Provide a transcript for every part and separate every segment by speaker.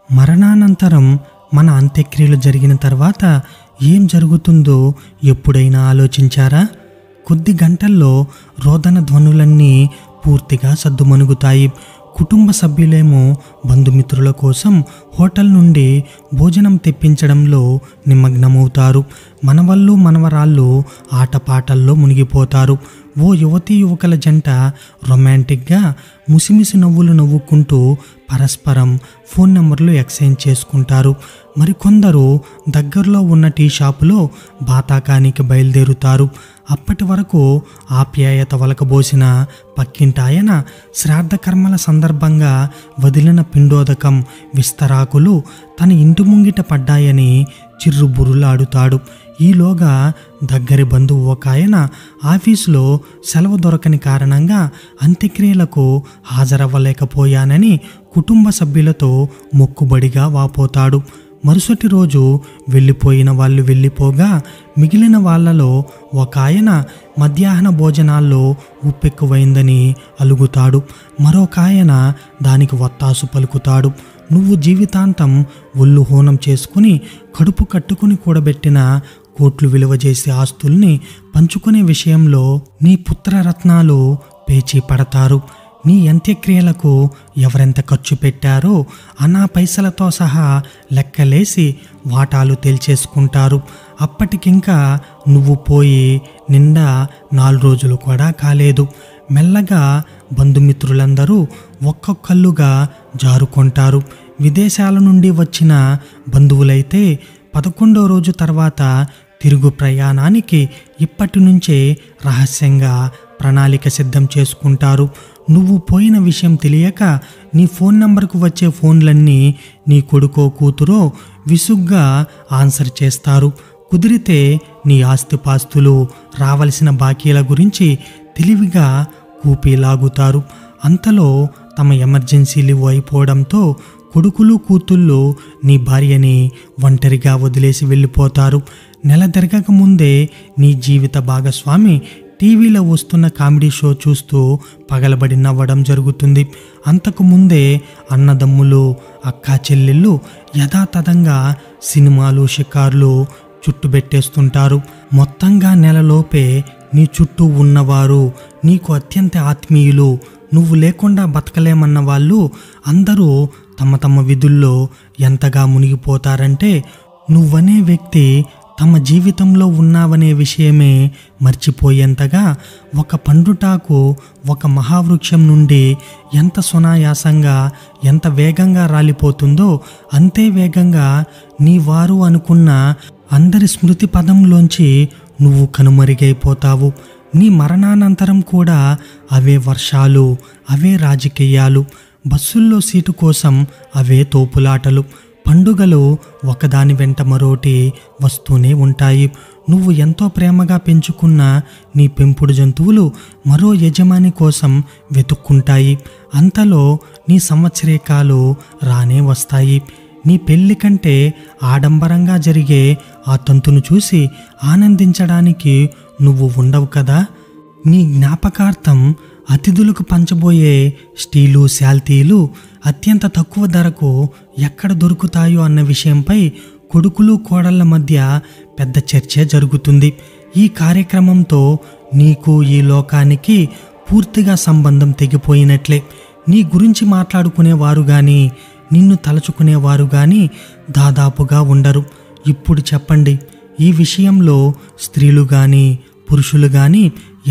Speaker 1: మరణానంతరం మన అంత్యక్రియలు జరిగిన తర్వాత ఏం జరుగుతుందో ఎప్పుడైనా ఆలోచించారా? కొద్ది గంటల్లో రోదన ధ్వనులన్నీ పూర్తిగా సద్దుమణుగుతాయి. కుటుంబ సభ్యులేమో బంధుమిత్రుల కోసం హోటల్ నుండి భోజనం తెప్పించడంలో నిమగ్నమవుతారు. మనవళ్ళు మనవరాళ్ళు ఆటపాటల్లో మునిగిపోతారు. ఓ యువతీ యువకుల జంట రొమాంటిక్గా ముసిమిసి నవ్వులు నవ్వుకుంటూ పరస్పరం ఫోన్ నెంబర్లు ఎక్స్చేంజ్ చేసుకుంటారు. మరికొందరు దగ్గరలో ఉన్న టీ షాపులో బాతాకానికి బయలుదేరుతారు. అప్పటి వరకు ఆప్యాయత వలకబోసిన పక్కింటాయన శ్రాద్ధకర్మల సందర్భంగా వదిలిన పిండోదకం విస్తరాకులు తన ఇంటి ముంగిట పడ్డాయని చిర్రుబుర్రులాడుతాడు. ఈలోగా దగ్గరి బంధువు ఒక ఆయన ఆఫీసులో సెలవు దొరకని కారణంగా అంత్యక్రియలకు హాజరవ్వలేకపోయానని కుటుంబ సభ్యులతో మొక్కుబడిగా వాపోతాడు. మరుసటి రోజు వెళ్ళిపోయిన వాళ్ళు వెళ్ళిపోగా మిగిలిన వాళ్లలో ఒక ఆయన మధ్యాహ్న భోజనాల్లో ఉప్పెక్కువైందని అలుగుతాడు. మరొక ఆయన దానికి వత్తాసు పలుకుతాడు. నువ్వు జీవితాంతం ఒళ్ళు హోనం చేసుకుని కడుపు కట్టుకుని కూడబెట్టిన కోట్లు విలువ చేసే ఆస్తుల్ని పంచుకునే విషయంలో నీ పుత్రరత్నాలు పేచీ పడతారు. నీ అంత్యక్రియలకు ఎవరెంత ఖర్చు పెట్టారో అనా పైసలతో సహా లెక్కలేసి వాటాలు తేల్చేసుకుంటారు. అప్పటికింకా నువ్వు పోయి నిండా 4 రోజులు కూడా కాలేదు. మెల్లగా బంధుమిత్రులందరూ ఒక్కొక్కళ్ళుగా జారుకుంటారు. విదేశాల నుండి వచ్చిన బంధువులైతే 11వ రోజు తర్వాత తిరుగు ప్రయాణానికి ఇప్పటి నుంచే రహస్యంగా ప్రణాళిక సిద్ధం చేసుకుంటారు. నువ్వు పోయిన విషయం తెలియక నీ ఫోన్ నంబర్కు వచ్చే ఫోన్లన్నీ నీ కొడుకో కూతురో విసుగ్గా ఆన్సర్ చేస్తారు. కుదిరితే నీ ఆస్తిపాస్తులు రావలసిన బాకీల గురించి తెలివిగా కూపీలాగుతారు. అంతలో తమ ఎమర్జెన్సీ లీవ్ అయిపోవడంతో కొడుకులు కూతుళ్ళు నీ భార్యని ఒంటరిగా వదిలేసి వెళ్ళిపోతారు. నెల తిరగక ముందే నీ జీవిత భాగస్వామి టీవీలో వస్తున్న కామెడీ షో చూస్తూ పగలబడి నవ్వడం జరుగుతుంది. అంతకుముందే అన్నదమ్ములు అక్కా చెల్లెళ్ళు యథాతథంగా సినిమాలు షికార్లు చుట్టుబెట్టేస్తుంటారు. మొత్తంగా నెలలోపే నీ చుట్టూ ఉన్నవారు నీకు అత్యంత ఆత్మీయులు, నువ్వు లేకుండా బతకలేమన్న వాళ్ళు అందరూ తమ తమ విధుల్లో ఎంతగా మునిగిపోతారంటే నువ్వనే వ్యక్తి తమ జీవితంలో ఉన్నావనే విషయమే మర్చిపోయేంతగా ఒక పండుటాకు ఒక మహావృక్షం నుండి ఎంత సునాయాసంగా ఎంత వేగంగా రాలిపోతుందో అంతే వేగంగా నీ వారు అనుకున్న అందరి స్మృతి పదంలోంచి నువ్వు కనుమరుగైపోతావు. నీ మరణానంతరం కూడా అవే వర్షాలు, అవే రాజకీయాలు, బస్సుల్లో సీటు కోసం అవే తోపులాటలు, పండుగలు ఒకదాని వెంట మరోటి వస్తూనే ఉంటాయి. నువ్వు ఎంతో ప్రేమగా పెంచుకున్న నీ పెంపుడు జంతువులు మరో యజమాని కోసం వెతుక్కుంటాయి. అంతలో నీ సంవత్సరీకాలు రానే వస్తాయి. నీ పెళ్లి కంటే ఆడంబరంగా జరిగే ఆ తంతును చూసి ఆనందించడానికి నువ్వు ఉండవు కదా. నీ జ్ఞాపకార్థం అతిథులకు పంచబోయే స్టీలు శాల్తీలు అత్యంత తక్కువ ధరకు ఎక్కడ దొరుకుతాయో అన్న విషయంపై కొడుకులు కోడళ్ల మధ్య పెద్ద చర్చ జరుగుతుంది. ఈ కార్యక్రమంతో నీకు ఈ లోకానికి పూర్తిగా సంబంధం తెగిపోయినట్లే. నీ గురించి మాట్లాడుకునేవారు కానీ నిన్ను తలుచుకునేవారు కానీ దాదాపుగా ఉండరు. ఇప్పుడు చెప్పండి, ఈ విషయంలో స్త్రీలు కానీ పురుషులు కానీ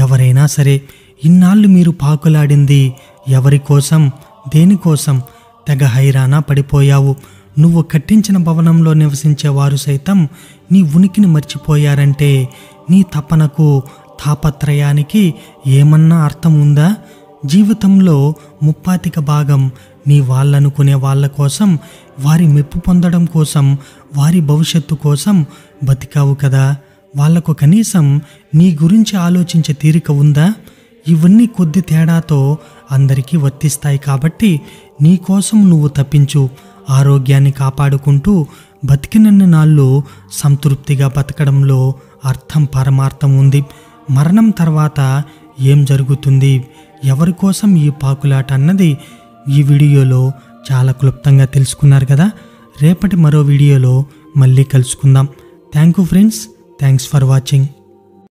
Speaker 1: ఎవరైనా సరే ఇన్నాళ్ళు మీరు పాకులాడింది ఎవరి కోసం, దేనికోసం? తెగ హైరానా పడిపోయావు. నువ్వు కట్టించిన భవనంలో నివసించేవారు సైతం నీ ఉనికిని మర్చిపోయారంటే నీ తపనకు తాపత్రయానికి ఏమన్నా అర్థం ఉందా? జీవితంలో 35% నీ వాళ్ళనుకునే వాళ్ళ కోసం, వారి మెప్పు పొందడం కోసం, వారి భవిష్యత్తు కోసం బతికావు కదా. వాళ్లకు కనీసం నీ గురించి ఆలోచించే తీరిక ఉందా? ఇవన్నీ కొద్ది తేడాతో అందరికీ వర్తిస్తాయి. కాబట్టి నీకోసం నువ్వు తప్పించు. ఆరోగ్యాన్ని కాపాడుకుంటూ బతికినన్ని నాళ్ళు సంతృప్తిగా బతకడంలో అర్థం పరమార్థం ఉంది. మరణం తర్వాత ఏం జరుగుతుంది, ఎవరి కోసం ఈ పాకులాట అన్నది ఈ వీడియోలో చాలా క్లుప్తంగా తెలుసుకున్నారు కదా. రేపటి మరో వీడియోలో మళ్ళీ కలుసుకుందాం. Thank you friends. Thanks for watching.